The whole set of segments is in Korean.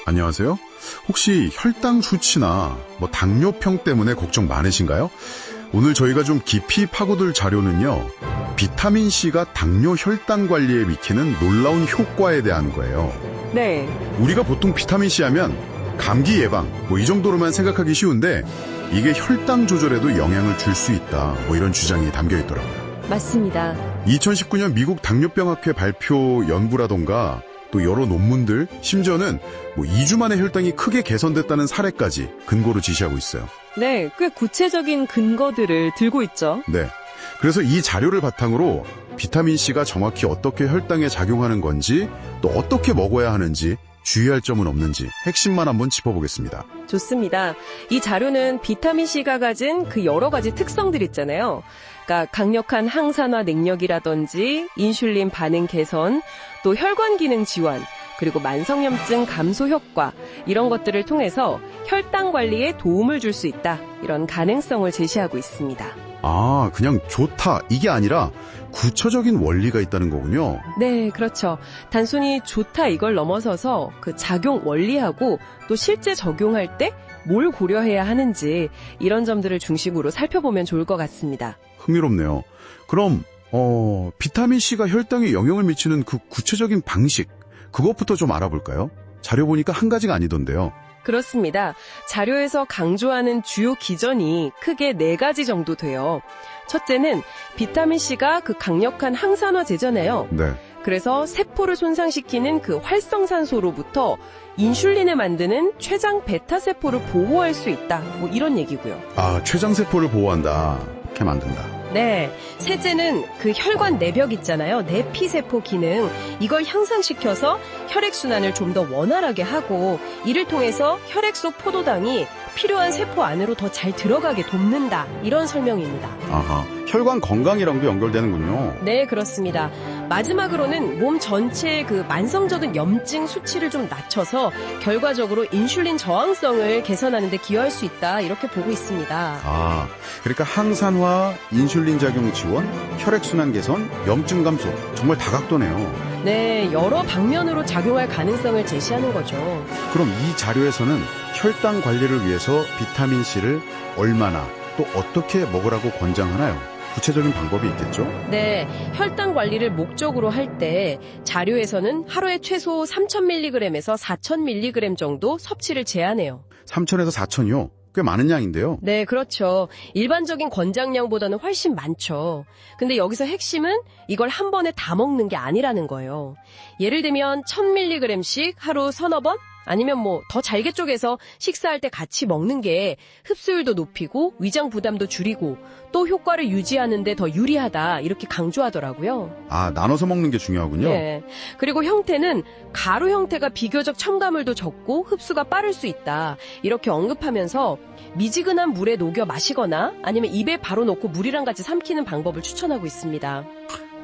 안녕하세요. 혹시 혈당 수치나 당뇨병 때문에 걱정 많으신가요? 오늘 저희가 좀 깊이 파고들 자료는요. 비타민C가 당뇨 혈당 관리에 미치는 놀라운 효과에 대한 거예요. 네, 우리가 보통 비타민C 하면 감기 예방 이 정도로만 생각하기 쉬운데 이게 혈당 조절에도 영향을 줄 수 있다. 이런 주장이 담겨 있더라고요. 맞습니다. 2019년 미국 당뇨병학회 발표 연구라던가 또 여러 논문들, 심지어는 2주 만에 혈당이 크게 개선됐다는 사례까지 근거로 지시하고 있어요. 네, 꽤 구체적인 근거들을 들고 있죠. 네. 그래서 이 자료를 바탕으로 비타민C가 정확히 어떻게 혈당에 작용하는 건지 또 어떻게 먹어야 하는지 주의할 점은 없는지 핵심만 한번 짚어보겠습니다. 좋습니다. 이 자료는 비타민C가 가진 그 여러 가지 특성들 있잖아요. 그러니까 강력한 항산화 능력이라든지 인슐린 반응 개선, 또 혈관 기능 지원, 그리고 만성염증 감소 효과 이런 것들을 통해서 혈당 관리에 도움을 줄 수 있다. 이런 가능성을 제시하고 있습니다. 아, 그냥 좋다 이게 아니라 구체적인 원리가 있다는 거군요. 네, 그렇죠. 단순히 좋다 이걸 넘어서서 그 작용 원리하고 또 실제 적용할 때 뭘 고려해야 하는지 이런 점들을 중심으로 살펴보면 좋을 것 같습니다. 흥미롭네요. 그럼 비타민C가 혈당에 영향을 미치는 그 구체적인 방식 그것부터 좀 알아볼까요? 자료 보니까 한 가지가 아니던데요. 그렇습니다. 자료에서 강조하는 주요 기전이 크게 4가지 정도 돼요. 첫째는 비타민C가 그 강력한 항산화제잖아요. 네. 그래서 세포를 손상시키는 그 활성산소로부터 인슐린을 만드는 췌장 베타세포를 보호할 수 있다. 이런 얘기고요. 아, 췌장세포를 보호한다. 이렇게 만든다. 네. 셋째는 그 혈관 내벽 있잖아요. 내피세포 기능. 이걸 향상시켜서 혈액순환을 좀 더 원활하게 하고 이를 통해서 혈액 속 포도당이 필요한 세포 안으로 더 잘 들어가게 돕는다. 이런 설명입니다. 아하. 혈관 건강이랑도 연결되는군요. 네, 그렇습니다. 마지막으로는 몸 전체의 그 만성적인 염증 수치를 좀 낮춰서 결과적으로 인슐린 저항성을 개선하는 데 기여할 수 있다. 이렇게 보고 있습니다. 아, 그러니까 항산화, 인슐린 작용 지원, 혈액순환 개선, 염증 감소 정말 다각도네요. 네, 여러 방면으로 작용할 가능성을 제시하는 거죠. 그럼 이 자료에서는 혈당 관리를 위해서 비타민C를 얼마나 또 어떻게 먹으라고 권장하나요? 구체적인 방법이 있겠죠? 네, 혈당 관리를 목적으로 할 때 자료에서는 하루에 최소 3,000mg에서 4,000mg 정도 섭취를 제한해요. 3,000에서 4,000이요? 꽤 많은 양인데요. 네, 그렇죠. 일반적인 권장량보다는 훨씬 많죠. 근데 여기서 핵심은 이걸 한 번에 다 먹는 게 아니라는 거예요. 예를 들면 1,000mg씩 하루 서너 번? 아니면 더 잘게 쪼개서 식사할 때 같이 먹는 게 흡수율도 높이고 위장 부담도 줄이고 또 효과를 유지하는 데 더 유리하다 이렇게 강조하더라고요. 아, 나눠서 먹는 게 중요하군요. 네. 그리고 형태는 가루 형태가 비교적 첨가물도 적고 흡수가 빠를 수 있다. 이렇게 언급하면서 미지근한 물에 녹여 마시거나 아니면 입에 바로 넣고 물이랑 같이 삼키는 방법을 추천하고 있습니다.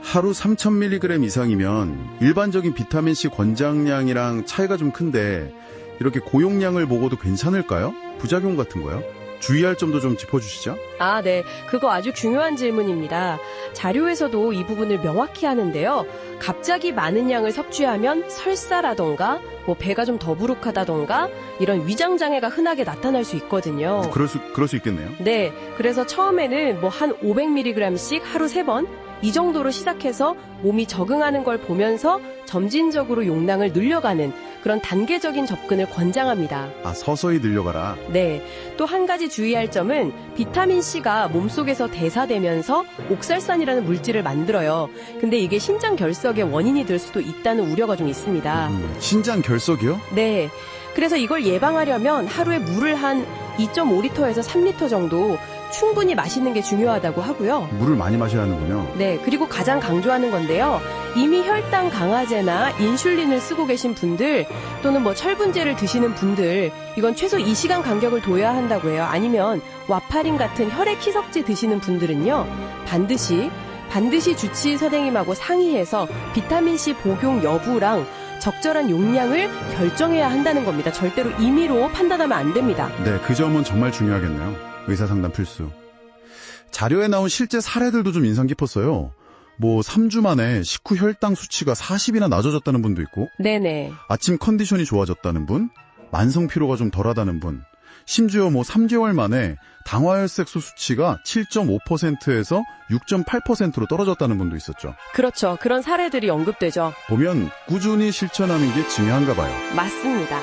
하루 3,000mg 이상이면 일반적인 비타민C 권장량이랑 차이가 좀 큰데 이렇게 고용량을 먹어도 괜찮을까요? 부작용 같은 거요? 주의할 점도 좀 짚어주시죠. 아, 네. 그거 아주 중요한 질문입니다. 자료에서도 이 부분을 명확히 하는데요. 갑자기 많은 양을 섭취하면 설사라던가 배가 좀 더부룩하다던가 이런 위장장애가 흔하게 나타날 수 있거든요. 그럴 수 있겠네요. 네. 그래서 처음에는 한 500mg씩 하루 3번 이 정도로 시작해서 몸이 적응하는 걸 보면서 점진적으로 용량을 늘려가는 그런 단계적인 접근을 권장합니다. 아, 서서히 늘려가라. 네. 또 한 가지 주의할 점은 비타민C가 몸속에서 대사되면서 옥살산이라는 물질을 만들어요. 근데 이게 신장 결석의 원인이 될 수도 있다는 우려가 좀 있습니다. 신장 결석이요? 네. 그래서 이걸 예방하려면 하루에 물을 한 2.5리터에서 3리터 정도 충분히 마시는 게 중요하다고 하고요. 물을 많이 마셔야 하는군요. 네, 그리고 가장 강조하는 건데요. 이미 혈당 강화제나 인슐린을 쓰고 계신 분들 또는 철분제를 드시는 분들 이건 최소 2시간 간격을 둬야 한다고 해요. 아니면 와파린 같은 혈액 희석제 드시는 분들은요. 반드시 주치의 선생님하고 상의해서 비타민C 복용 여부랑 적절한 용량을 결정해야 한다는 겁니다. 절대로 임의로 판단하면 안 됩니다. 네, 그 점은 정말 중요하겠네요. 의사상담 필수. 자료에 나온 실제 사례들도 좀 인상 깊었어요. 3주 만에 식후 혈당 수치가 40이나 낮아졌다는 분도 있고, 네네. 아침 컨디션이 좋아졌다는 분, 만성 피로가 좀 덜하다는 분, 심지어 3개월 만에 당화혈색소 수치가 7.5%에서 6.8%로 떨어졌다는 분도 있었죠. 그렇죠. 그런 사례들이 언급되죠. 보면 꾸준히 실천하는 게 중요한가 봐요. 맞습니다.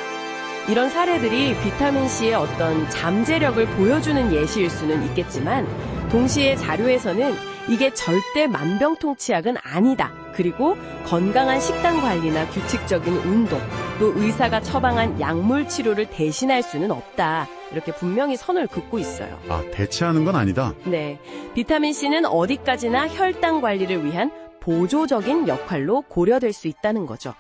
이런 사례들이 비타민C의 어떤 잠재력을 보여주는 예시일 수는 있겠지만 동시에 자료에서는 이게 절대 만병통치약은 아니다. 그리고 건강한 식단 관리나 규칙적인 운동, 또 의사가 처방한 약물 치료를 대신할 수는 없다. 이렇게 분명히 선을 긋고 있어요. 대체하는 건 아니다. 네, 비타민C는 어디까지나 혈당 관리를 위한 보조적인 역할로 고려될 수 있다는 거죠.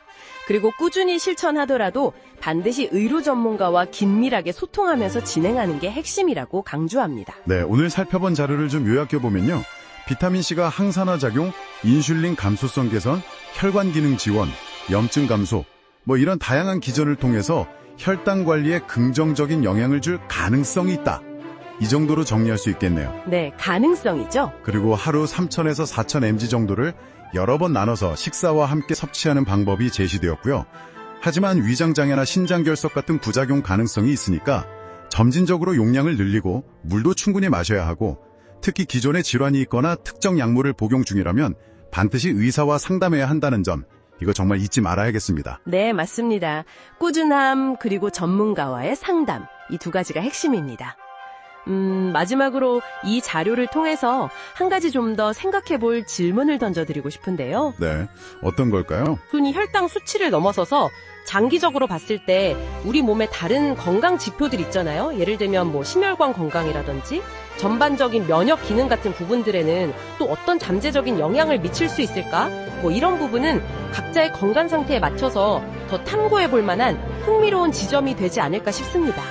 그리고 꾸준히 실천하더라도 반드시 의료 전문가와 긴밀하게 소통하면서 진행하는 게 핵심이라고 강조합니다. 네, 오늘 살펴본 자료를 좀 요약해보면요. 비타민C가 항산화 작용, 인슐린 감소성 개선, 혈관 기능 지원, 염증 감소, 이런 다양한 기전을 통해서 혈당 관리에 긍정적인 영향을 줄 가능성이 있다. 이 정도로 정리할 수 있겠네요. 네, 가능성이죠. 그리고 하루 3,000에서 4,000mg 정도를 여러 번 나눠서 식사와 함께 섭취하는 방법이 제시되었고요. 하지만 위장장애나 신장결석 같은 부작용 가능성이 있으니까 점진적으로 용량을 늘리고 물도 충분히 마셔야 하고 특히 기존에 질환이 있거나 특정 약물을 복용 중이라면 반드시 의사와 상담해야 한다는 점, 이거 정말 잊지 말아야겠습니다. 네, 맞습니다. 꾸준함 그리고 전문가와의 상담, 이 두 가지가 핵심입니다. 마지막으로 이 자료를 통해서 한 가지 좀 더 생각해 볼 질문을 던져드리고 싶은데요. 네, 어떤 걸까요? 흔히 혈당 수치를 넘어서서 장기적으로 봤을 때 우리 몸에 다른 건강 지표들 있잖아요. 예를 들면 심혈관 건강이라든지 전반적인 면역 기능 같은 부분들에는 또 어떤 잠재적인 영향을 미칠 수 있을까? 이런 부분은 각자의 건강 상태에 맞춰서 더 탐구해 볼 만한 흥미로운 지점이 되지 않을까 싶습니다.